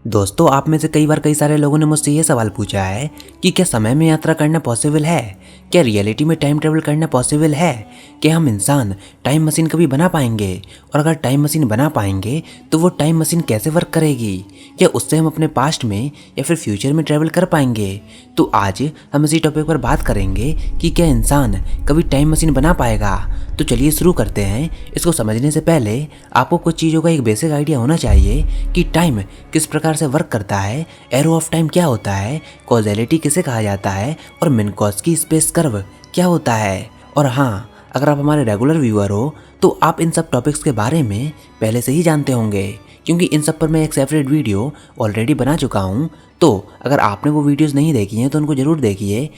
दोस्तों, आप में से कई सारे लोगों ने मुझसे ये सवाल पूछा है कि क्या समय में यात्रा करना पॉसिबल है, क्या रियलिटी में टाइम ट्रेवल करना पॉसिबल है, क्या हम इंसान टाइम मशीन कभी बना पाएंगे, और अगर टाइम मशीन बना पाएंगे तो वो टाइम मशीन कैसे वर्क करेगी, क्या उससे हम अपने पास्ट में या फिर फ्यूचर में ट्रेवल कर पाएंगे। तो आज हम इसी टॉपिक पर बात करेंगे कि क्या इंसान कभी टाइम मशीन बना पाएगा। तो चलिए शुरू करते हैं। इसको समझने से पहले आपको कुछ चीज़ों का एक बेसिक आइडिया होना चाहिए कि टाइम किस प्रकार से वर्क करता है, एरो ऑफ टाइम क्या होता है, कॉजेलिटी किसे कहा जाता है, और मिन्कोव्स्की स्पेस कर्व क्या होता है। और हाँ, अगर आप हमारे रेगुलर व्यूअर हो तो आप इन सब टॉपिक्स के बारे में पहले से ही जानते होंगे, क्योंकि इन सब पर मैं एक सेपरेट वीडियो ऑलरेडी बना चुका हूँ। तो अगर आपने वो वीडियोस नहीं देखी हैं तो उनको ज़रूर देखिए।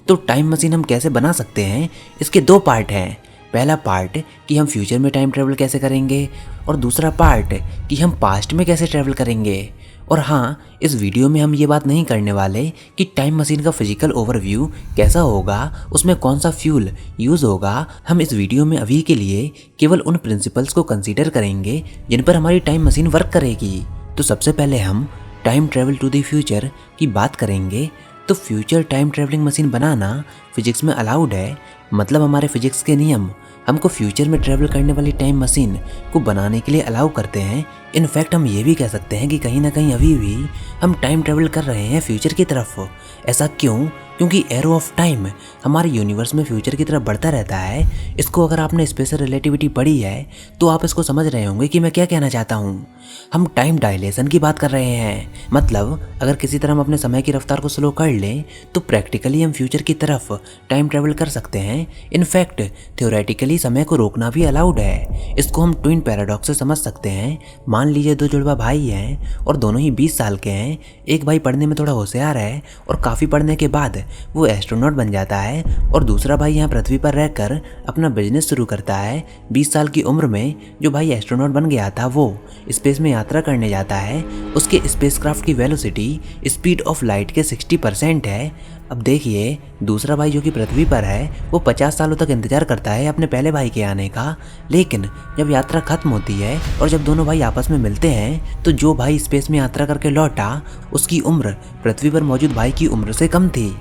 तो टाइम मशीन हम कैसे बना सकते हैं, इसके दो पार्ट हैं। पहला पार्ट कि हम फ्यूचर में टाइम ट्रेवल कैसे करेंगे, और दूसरा पार्ट कि हम पास्ट में कैसे ट्रेवल करेंगे। और हाँ, इस वीडियो में हम ये बात नहीं करने वाले कि टाइम मशीन का फिजिकल ओवरव्यू कैसा होगा, उसमें कौन सा फ्यूल यूज़ होगा। हम इस वीडियो में अभी के लिए केवल उन प्रिंसिपल्स को कंसीडर करेंगे जिन पर हमारी टाइम मशीन वर्क करेगी। तो सबसे पहले हम time travel to the future की बात करेंगे। तो फ्यूचर टाइम ट्रेवलिंग मशीन बनाना फिजिक्स में अलाउड है, मतलब हमारे फिजिक्स के नियम हमको फ्यूचर में ट्रेवल करने वाली टाइम मशीन को बनाने के लिए अलाउ करते हैं। इनफैक्ट हम ये भी कह सकते हैं कि कहीं ना कहीं अभी भी हम टाइम ट्रेवल कर रहे हैं फ्यूचर की तरफ। ऐसा क्यों? क्योंकि एरो ऑफ टाइम हमारे यूनिवर्स में फ्यूचर की तरफ बढ़ता रहता है। इसको अगर आपने स्पेशल रिलेटिविटी पढ़ी है तो आप इसको समझ रहे होंगे कि मैं क्या कहना चाहता हूँ। हम टाइम डायलेशन की बात कर रहे हैं, मतलब अगर किसी तरह हम अपने समय की रफ्तार को स्लो कर लें तो प्रैक्टिकली हम फ्यूचर की तरफ टाइम ट्रेवल कर सकते हैं। इनफैक्ट थ्योरेटिकली समय को रोकना भी अलाउड है। इसको हम ट्विन पैराडॉक्स से समझ सकते हैं। मान लीजिए दो जुड़वा भाई हैं और दोनों ही 20 साल के हैं। एक भाई पढ़ने में थोड़ा होशियार है और काफ़ी पढ़ने के बाद वो एस्ट्रोनॉट बन जाता है, और दूसरा भाई यहाँ पृथ्वी पर रहकर अपना बिजनेस शुरू करता है। 20 साल की उम्र में जो भाई एस्ट्रोनॉट बन गया था वो स्पेस में यात्रा करने जाता है। उसके स्पेसक्राफ्ट की वेलोसिटी स्पीड ऑफ लाइट के 60% है। अब देखिए, दूसरा भाई जो कि पृथ्वी पर है वो 50 सालों तक इंतजार करता है अपने पहले भाई के आने का। लेकिन जब यात्रा खत्म होती है और जब दोनों भाई आपस में मिलते हैं तो जो भाई स्पेस में यात्रा करके लौटा उसकी उम्र पृथ्वी पर मौजूद भाई की उम्र से कम थी।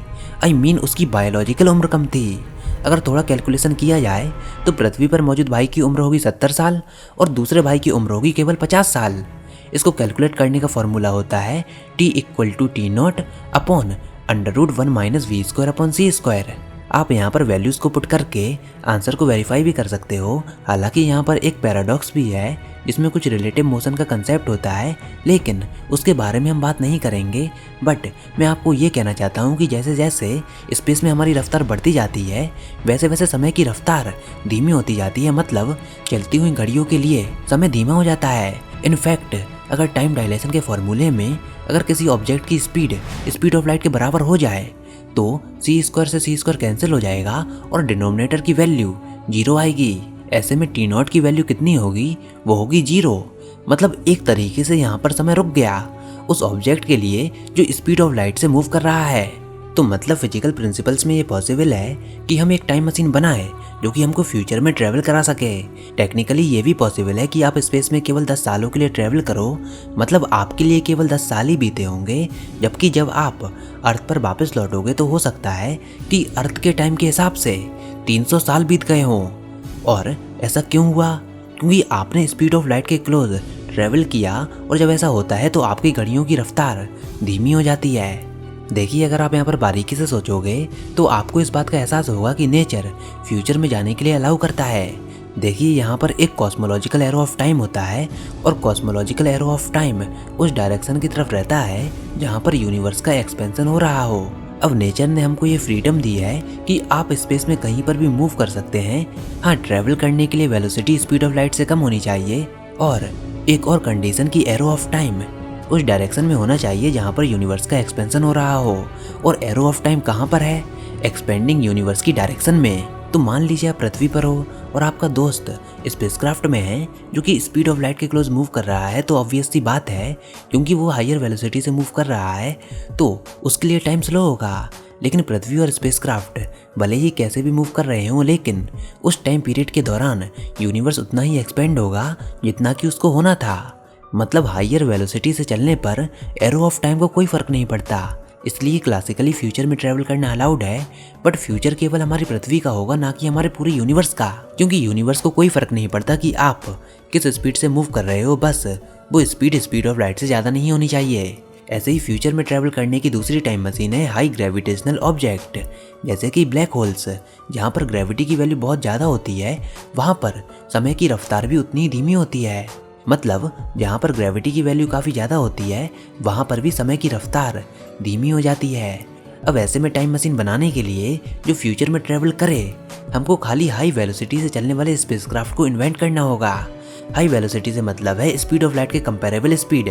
उसकी बायोलॉजिकल उम्र कम थी। अगर थोड़ा कैलकुलेशन किया जाए तो पृथ्वी पर मौजूद भाई की उम्र होगी 70 साल और दूसरे भाई की उम्र होगी केवल 50 साल। इसको कैलकुलेट करने का फॉर्मूला होता है T=T0/√1 - v²/c²। आप यहाँ पर वैल्यूज़ को पुट करके आंसर को वेरीफाई भी कर सकते हो। हालांकि यहाँ पर एक पैराडॉक्स भी है जिसमें कुछ रिलेटिव मोशन का कंसेप्ट होता है, लेकिन उसके बारे में हम बात नहीं करेंगे। बट मैं आपको ये कहना चाहता हूँ कि जैसे जैसे स्पेस में हमारी रफ्तार बढ़ती जाती है वैसे वैसे समय की रफ्तार धीमी होती जाती है, मतलब चलती हुई घड़ियों के लिए समय धीमा हो जाता है। इनफैक्ट अगर टाइम डायलेशन के फॉर्मूले में अगर किसी ऑब्जेक्ट की स्पीड ऑफ लाइट के बराबर हो जाए तो c² से c² कैंसिल हो जाएगा और डिनोमिनेटर की वैल्यू 0 आएगी। ऐसे में T0 की वैल्यू कितनी होगी? वो होगी 0। मतलब एक तरीके से यहाँ पर समय रुक गया उस ऑब्जेक्ट के लिए जो स्पीड ऑफ लाइट से मूव कर रहा है। तो मतलब फिजिकल प्रिंसिपल्स में ये पॉसिबल है कि हम एक टाइम मशीन बनाए जो कि हमको फ्यूचर में ट्रैवल करा सके। टेक्निकली ये भी पॉसिबल है कि आप स्पेस में केवल 10 सालों के लिए ट्रैवल करो, मतलब आपके लिए केवल 10 साल ही बीते होंगे, जबकि जब आप अर्थ पर वापस लौटोगे तो हो सकता है कि अर्थ के टाइम के हिसाब से 300 साल बीत गए हों। और ऐसा क्यों हुआ? क्योंकि आपने स्पीड ऑफ लाइट के क्लोज ट्रैवल किया, और जब ऐसा होता है तो आपकी घड़ियों की रफ्तार धीमी हो जाती है। देखिए, अगर आप यहाँ पर बारीकी से सोचोगे तो आपको इस बात का एहसास होगा कि नेचर फ्यूचर में जाने के लिए अलाउ करता है। देखिए, यहाँ पर एक कॉस्मोलॉजिकल एरो ऑफ टाइम होता है, और कॉस्मोलॉजिकल एरो ऑफ टाइम उस डायरेक्शन की तरफ रहता है जहाँ पर यूनिवर्स का एक्सपेंशन हो रहा हो। अब नेचर ने हमको ये फ्रीडम दी है कि आप स्पेस में कहीं पर भी मूव कर सकते हैं। हाँ, ट्रैवल करने के लिए वेलोसिटी स्पीड ऑफ लाइट से कम होनी चाहिए, और एक और कंडीशन की एरो ऑफ टाइम उस डायरेक्शन में होना चाहिए जहाँ पर यूनिवर्स का एक्सपेंशन हो रहा हो। और एरो ऑफ टाइम कहाँ पर है? एक्सपेंडिंग यूनिवर्स की डायरेक्शन में। तो मान लीजिए आप पृथ्वी पर हो और आपका दोस्त स्पेसक्राफ्ट में है जो कि स्पीड ऑफ लाइट के क्लोज मूव कर रहा है, तो ऑब्वियस सी बात है क्योंकि वो हायर वेलोसिटी से मूव कर रहा है तो उसके लिए टाइम स्लो होगा। लेकिन पृथ्वी और स्पेसक्राफ्ट भले ही कैसे भी मूव कर रहे हों, लेकिन उस टाइम पीरियड के दौरान यूनिवर्स उतना ही एक्सपेंड होगा जितना कि उसको होना था। मतलब हाइयर वेलोसिटी से चलने पर एरो ऑफ टाइम को कोई फर्क नहीं पड़ता। इसलिए क्लासिकली फ्यूचर में ट्रैवल करना अलाउड है, बट फ्यूचर केवल हमारी पृथ्वी का होगा, ना कि हमारे पूरे यूनिवर्स का। क्योंकि यूनिवर्स को कोई फर्क नहीं पड़ता कि आप किस स्पीड से मूव कर रहे हो, बस वो स्पीड ऑफ लाइट से ज़्यादा नहीं होनी चाहिए। ऐसे ही फ्यूचर में ट्रैवल करने की दूसरी टाइम मशीन है हाई ग्रेविटेशनल ऑब्जेक्ट, जैसे कि ब्लैक होल्स। जहाँ पर ग्रेविटी की वैल्यू बहुत ज़्यादा होती है, वहाँ पर समय की रफ्तार भी उतनी ही धीमी होती है। मतलब जहाँ पर ग्रेविटी की वैल्यू काफ़ी ज़्यादा होती है, वहाँ पर भी समय की रफ्तार धीमी हो जाती है। अब ऐसे में टाइम मशीन बनाने के लिए जो फ्यूचर में ट्रैवल करे, हमको खाली हाई वेलोसिटी से चलने वाले स्पेसक्राफ्ट को इन्वेंट करना होगा। हाई वेलोसिटी से मतलब है स्पीड ऑफ लाइट के कंपेरेबल स्पीड।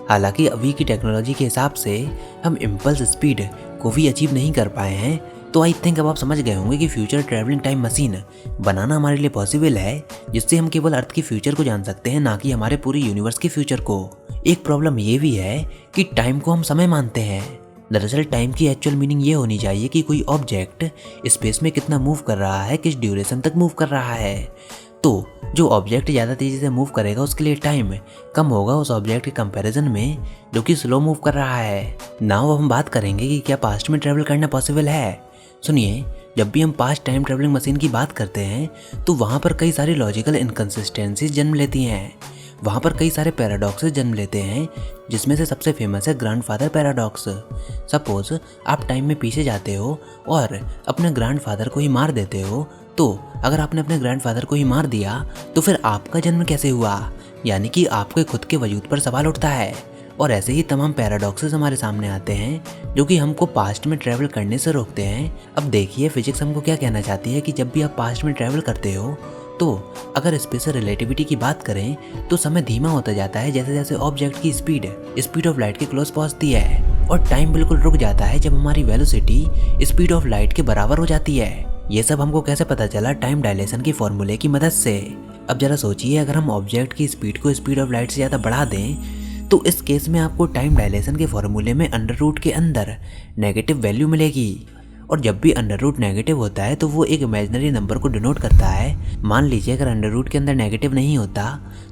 हालांकि अभी की टेक्नोलॉजी के हिसाब से हम इम्पल्स स्पीड को भी अचीव नहीं कर पाए हैं, तो आई थिंक अब आप समझ गए होंगे कि फ्यूचर ट्रैवलिंग टाइम मशीन बनाना हमारे लिए पॉसिबल है, जिससे हम केवल अर्थ के फ्यूचर को जान सकते हैं, ना कि हमारे पूरे यूनिवर्स के फ्यूचर को। एक प्रॉब्लम ये भी है कि टाइम को हम समय मानते हैं। दरअसल टाइम की एक्चुअल मीनिंग ये होनी चाहिए कि कोई ऑब्जेक्ट स्पेस में कितना मूव कर रहा है, किस ड्यूरेशन तक मूव कर रहा है। तो जो ऑब्जेक्ट ज़्यादा तेज़ी से मूव करेगा उसके लिए टाइम कम होगा उस ऑब्जेक्ट के कंपैरिजन में जो कि स्लो मूव कर रहा है। नाउ अब हम बात करेंगे कि क्या पास्ट में ट्रैवल करना पॉसिबल है। सुनिए, जब भी हम पास्ट टाइम ट्रैवलिंग मशीन की बात करते हैं तो वहाँ पर कई सारी लॉजिकल इनकन्सिस्टेंसीज जन्म लेती हैं। वहाँ पर कई सारे पैराडॉक्सेस जन्म लेते हैं, जिसमें से सबसे फेमस है ग्रैंडफादर पैराडॉक्स। सपोज आप टाइम में पीछे जाते हो और अपने ग्रैंडफादर को ही मार देते हो, तो अगर आपने अपने ग्रैंडफादर को ही मार दिया तो फिर आपका जन्म कैसे हुआ, यानी कि आपके खुद के वजूद पर सवाल उठता है। और ऐसे ही तमाम पैराडॉक्सेस हमारे सामने आते हैं जो कि हमको पास्ट में ट्रैवल करने से रोकते हैं। अब देखिए, फिजिक्स हमको क्या कहना चाहती है कि जब भी आप पास्ट में ट्रैवल करते हो तो अगर स्पेशल रिलेटिविटी की बात करें तो समय धीमा होता जाता है जैसे जैसे ऑब्जेक्ट की स्पीड ऑफ लाइट के क्लोज पहुंचती है, और टाइम बिल्कुल रुक जाता है जब हमारी वेलोसिटी स्पीड ऑफ लाइट के बराबर हो जाती है। ये सब हमको कैसे पता चला? टाइम डायलेशन के फॉर्मूले की मदद से। अब जरा सोचिए, अगर हम ऑब्जेक्ट की स्पीड को स्पीड ऑफ लाइट से ज़्यादा बढ़ा दें तो इस केस में आपको टाइम डायलेशन के फॉर्मूले में अंडर रूट के अंदर नेगेटिव वैल्यू मिलेगी। और जब भी अंडर रूट नेगेटिव होता है तो वो एक इमेजिनरी नंबर को डिनोट करता है। मान लीजिए अगर अंडर रूट के अंदर नेगेटिव नहीं होता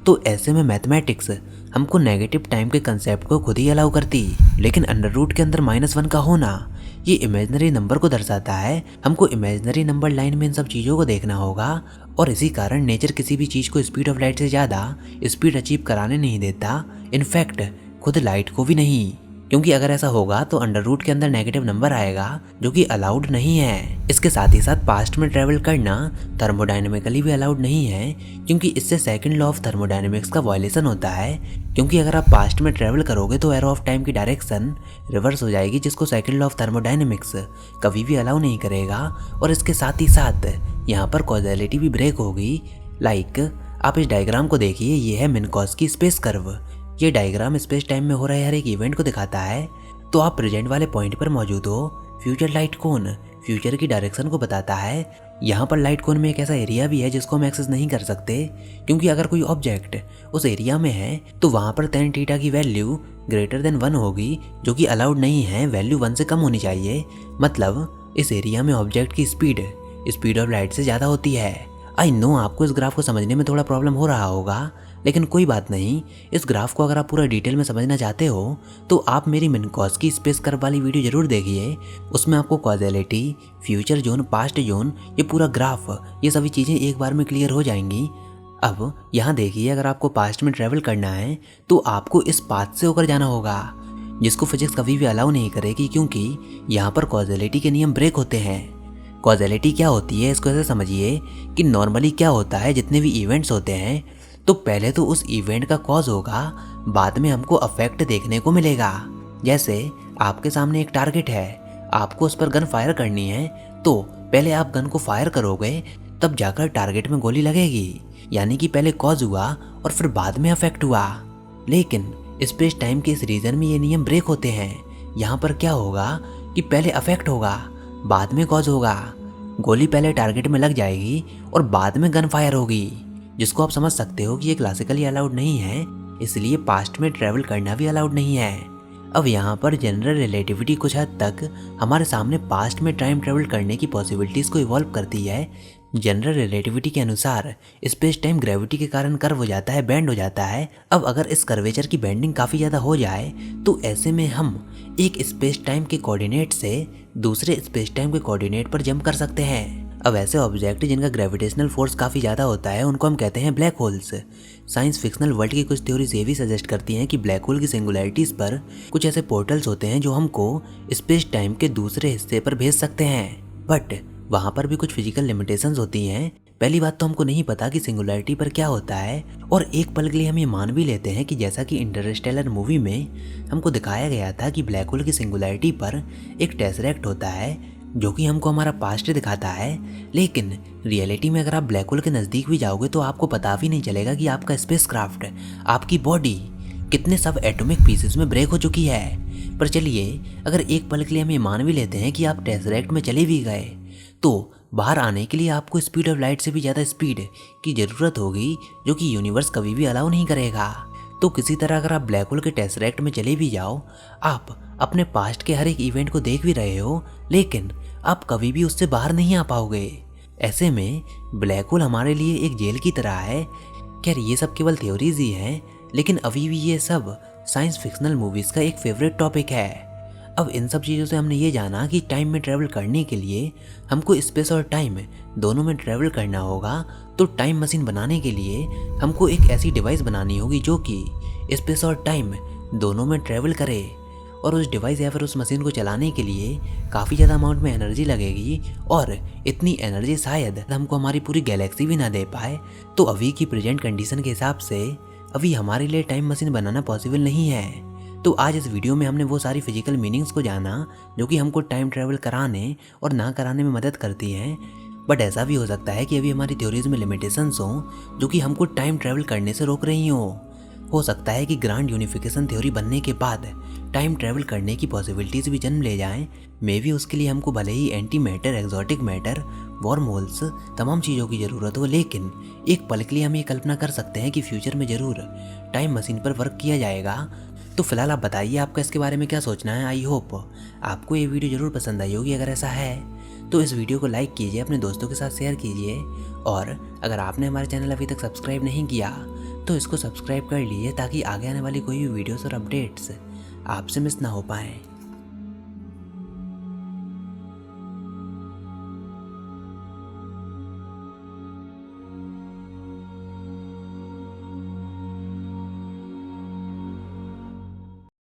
तो ऐसे में मैथमेटिक्स हमको नेगेटिव टाइम के कंसेप्ट को खुद ही अलाउ करती, लेकिन अंडर रूट के अंदर -1 का होना ये इमेजिनरी नंबर को दर्शाता है। हमको इमेजिनरी नंबर लाइन में इन सब चीज़ों को देखना होगा, और इसी कारण नेचर किसी भी चीज़ को स्पीड ऑफ लाइट से ज़्यादा स्पीड अचीव कराने नहीं देता, इनफैक्ट खुद लाइट को भी नहीं। क्योंकि अगर ऐसा होगा तो अंडर रूट के अंदर नेगेटिव नंबर आएगा जो कि अलाउड नहीं है। इसके साथ ही साथ पास्ट में ट्रैवल करना थर्मोडायनेमिकली भी अलाउड नहीं है, क्योंकि इससे सेकंड लॉ ऑफ थर्मोडायनेमिक्स का वायलेशन होता है। क्योंकि अगर आप पास्ट में ट्रैवल करोगे तो एरो ऑफ टाइम की डायरेक्शन रिवर्स हो जाएगी, जिसको सेकंड लॉ ऑफ थर्मोडायनेमिक्स कभी भी अलाउ नहीं करेगा। और इसके साथ ही साथ यहाँ पर कॉजैलिटी भी ब्रेक होगी। लाइक आप इस डायग्राम को देखिए, ये है मिन्कॉस्की स्पेस कर्व। ये डायग्राम स्पेस टाइम में हो रहे हर एक इवेंट को दिखाता है। तो आप प्रेजेंट वाले पॉइंट पर मौजूद हो। फ्यूचर लाइट कोन फ्यूचर की डायरेक्शन को बताता है। यहाँ पर लाइट कोन में एक ऐसा एरिया भी है जिसको हम एक्सेस नहीं कर सकते, क्योंकि अगर कोई ऑब्जेक्ट उस एरिया में है तो वहाँ पर tan थीटा की वैल्यू ग्रेटर देन 1 होगी, जो कि अलाउड नहीं है। वैल्यू 1 से कम होनी चाहिए। मतलब इस एरिया में ऑब्जेक्ट की स्पीड ऑफ लाइट से ज़्यादा होती है। आई नो आपको इस ग्राफ को समझने में थोड़ा प्रॉब्लम हो रहा होगा, लेकिन कोई बात नहीं। इस ग्राफ को अगर आप पूरा डिटेल में समझना चाहते हो तो आप मेरी मिन्कॉस्की स्पेस कर्व वाली वीडियो जरूर देखिए। उसमें आपको causality, future zone, past zone, ये पूरा ग्राफ, ये सभी चीज़ें एक बार में क्लियर हो जाएंगी। अब यहाँ देखिए, अगर आपको पास्ट में ट्रैवल करना है तो आपको इस पाथ से होकर जाना होगा, जिसको फिजिक्स कभी भी अलाउ नहीं करेगी, क्योंकि यहाँ पर कॉजैलिटी के नियम ब्रेक होते हैं। कॉजैलिटी क्या होती है, इसको ऐसे समझिए कि नॉर्मली क्या होता है, जितने भी इवेंट्स होते हैं तो पहले तो उस इवेंट का कॉज होगा, बाद में हमको अफेक्ट देखने को मिलेगा। जैसे आपके सामने एक टारगेट है, आपको उस पर गन फायर करनी है, तो पहले आप गन को फायर करोगे तब जाकर टारगेट में गोली लगेगी। यानी कि पहले कॉज हुआ और फिर बाद में अफेक्ट हुआ। लेकिन स्पेस टाइम के इस रीजन में ये नियम ब्रेक होते हैं। यहाँ पर क्या होगा कि पहले अफेक्ट होगा, बाद में कॉज होगा। गोली पहले टारगेट में लग जाएगी और बाद में गन फायर होगी, जिसको आप समझ सकते हो कि ये क्लासिकली अलाउड नहीं है, इसलिए पास्ट में ट्रैवल करना भी अलाउड नहीं है। अब यहाँ पर जनरल रिलेटिविटी कुछ हद तक हमारे सामने पास्ट में टाइम ट्रैवल करने की पॉसिबिलिटीज़ को इवॉल्व करती है, जनरल रिलेटिविटी के अनुसार स्पेस टाइम ग्रेविटी के कारण कर्व हो जाता है, बेंड हो जाता है। अब अगर इस कर्वेचर की बेंडिंग काफ़ी ज़्यादा हो जाए तो ऐसे में हम एक स्पेस टाइम के कोऑर्डिनेट से दूसरे स्पेस टाइम के कोऑर्डिनेट पर जंप कर सकते हैं। अब ऐसे ऑब्जेक्ट जिनका ग्रेविटेशनल फोर्स काफ़ी ज़्यादा होता है उनको हम कहते हैं black holes. Science fictional world की कुछ थ्योरीज ये भी सजेस्ट करती हैं कि ब्लैक होल की सिंगुलैरिटीज़ पर कुछ ऐसे पोर्टल्स होते हैं जो हमको स्पेस टाइम के दूसरे हिस्से पर भेज सकते हैं, बट वहाँ पर भी कुछ फिजिकल लिमिटेशंस होती हैं। पहली बात तो हमको नहीं पता कि सिंगुलैरिटी पर क्या होता है, और एक पल के लिए हम ये मान भी लेते हैं कि जैसा कि इंटरस्टेलर मूवी में हमको दिखाया गया था कि ब्लैक होल की सिंगुलैरिटी पर एक टेसरेक्ट होता है जो कि हमको हमारा पास्ट दिखाता है, लेकिन रियलिटी में अगर आप ब्लैक होल के नज़दीक भी जाओगे तो आपको पता भी नहीं चलेगा कि आपका स्पेसक्राफ्ट, आपकी बॉडी कितने सब एटॉमिक पीसेस में ब्रेक हो चुकी है। पर चलिए, अगर एक पल के लिए हम ये मान भी लेते हैं कि आप टेसरेक्ट में चले भी गए तो बाहर आने के लिए आपको स्पीड ऑफ लाइट से भी ज़्यादा स्पीड की ज़रूरत होगी, जो कि यूनिवर्स कभी भी अलाउ नहीं करेगा। तो किसी तरह अगर आप ब्लैक होल के टेसरेक्ट में चले भी जाओ, आप अपने पास्ट के हर एक इवेंट को देख भी रहे हो, लेकिन आप कभी भी उससे बाहर नहीं आ पाओगे। ऐसे में ब्लैक होल हमारे लिए एक जेल की तरह है। खैर, ये सब केवल थ्योरीज ही हैं, लेकिन अभी भी ये सब साइंस फिक्शनल मूवीज़ का एक फेवरेट टॉपिक है। अब इन सब चीज़ों से हमने ये जाना कि टाइम में ट्रैवल करने के लिए हमको स्पेस और टाइम दोनों में ट्रैवल करना होगा। तो टाइम मशीन बनाने के लिए हमको एक ऐसी डिवाइस बनानी होगी जो कि स्पेस और टाइम दोनों में ट्रैवल करे, और उस डिवाइस या फिर उस मशीन को चलाने के लिए काफ़ी ज़्यादा अमाउंट में एनर्जी लगेगी, और इतनी एनर्जी शायद हमको हमारी पूरी गैलेक्सी भी ना दे पाए। तो अभी की प्रेजेंट कंडीशन के हिसाब से अभी हमारे लिए टाइम मशीन बनाना पॉसिबल नहीं है। तो आज इस वीडियो में हमने वो सारी फिजिकल मीनिंग्स को जाना जो कि हमको टाइम ट्रैवल कराने और ना कराने में मदद करती हैं। बट ऐसा भी हो सकता है कि अभी हमारी थ्योरीज में लिमिटेशंस हों जो कि हमको टाइम ट्रैवल करने से रोक रही हों। हो सकता है कि ग्रांड यूनिफिकेशन थ्योरी बनने के बाद टाइम ट्रैवल करने की पॉसिबिलिटीज भी जन्म ले जाएं। मे भी उसके लिए हमको भले ही anti matter, exotic matter, worm holes, तमाम चीज़ों की ज़रूरत हो, लेकिन एक पल के लिए हम ये कल्पना कर सकते हैं कि फ्यूचर में ज़रूर टाइम मशीन पर वर्क किया जाएगा। तो फिलहाल आप बताइए आपका इसके बारे में क्या सोचना है। आई होप आपको ये वीडियो ज़रूर पसंद आई होगी। अगर ऐसा है तो इस वीडियो को लाइक कीजिए, अपने दोस्तों के साथ शेयर कीजिए, और अगर आपने हमारे चैनल अभी तक सब्सक्राइब नहीं किया तो इसको सब्सक्राइब कर लीजिए ताकि आगे आने वाली कोई भी वीडियोस और अपडेट्स आपसे मिस ना हो पाएँ।